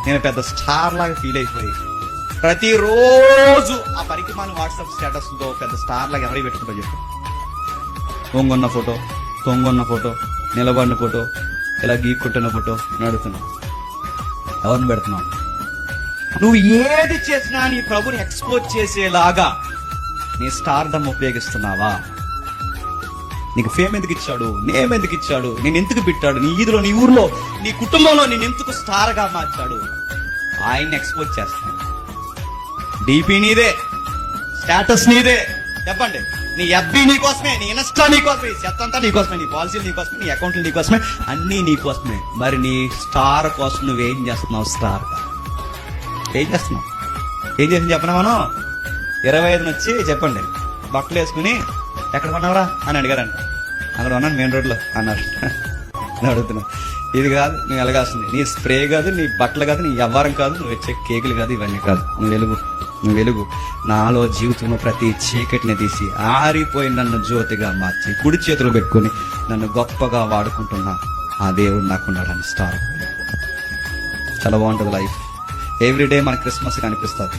నేను పెద్ద స్టార్ లాగా ఫీల్ అయిపోయి ప్రతిరోజు ఆ పనికి మన వాట్సాప్ స్టేటస్ తో పెద్ద స్టార్ లాగా ఎవరికి పెట్టుకుంటా చెప్పు. తొంగొన్న ఫోటో, తొంగొన్న ఫోటో, నిలబడిన ఫోటో, ఇలా గీక్కుంటున్న ఫోటో నడుతున్నావు. ఎవరిని పెడుతున్నావు? నువ్వు ఏది చేసినా నీ ప్రభుని ఎక్స్పోజ్ చేసేలాగా నీ స్టార్డమ్ ఉపయోగిస్తున్నావా? నీకు ఫేమ్ ఎందుకు ఇచ్చాడు? నేమ్ ఎందుకు ఇచ్చాడు? నేను ఎందుకు పెట్టాడు? నీ ఈదులో, నీ ఊర్లో, నీ కుటుంబంలో నేను ఎందుకు స్టార్ గా మార్చాడు? ఆయన్ని ఎక్స్పోజ్ చేస్తాను. డీపీ నీదే, స్టేటస్ నీదే. చెప్పండి, నీ ఎఫ్బీ నీకోసమే, నీ ఇన్స్టా నీకోసమే, చెత్త అంతా నీకోసమే, నీ పాలసీలు నీకోసమే, నీ అకౌంట్లు నీకోసమే, అన్నీ నీకోసమే. మరి నీ స్టార్ కోసం నువ్వేం చేస్తున్నావు? స్టార్ ఏం చేస్తున్నావు? ఏం చేసింది చెప్పనా? మనం 25 వచ్చి చెప్పండి, బట్టలు వేసుకుని ఎక్కడ కొన్నావురా అని అడిగారంట. అక్కడ ఉన్నాను మెయిన్ రోడ్లో అన్నారు. అని అడుగుతున్నావు. ఇది కాదు నువ్వు ఎలగాల్సింది. నీ స్ప్రే కాదు, నీ బట్టలు కాదు, నీ వ్యవహారం కాదు, నువ్వు వచ్చే కేకులు కాదు, ఇవన్నీ కాదు. నువ్వు వెలుగు, నువ్వు వెలుగు. నాలో జీవితంలో ప్రతి చీకటిని తీసి ఆరిపోయి నన్ను జ్యోతిగా మార్చి కుడి చేతులు పెట్టుకుని నన్ను గొప్పగా వాడుకుంటున్నా ఆ దేవుడు నాకున్నాడని స్టార్. చాలా బాగుంటుంది లైఫ్. ఎవ్రీడే మన క్రిస్మస్ కనిపిస్తుంది.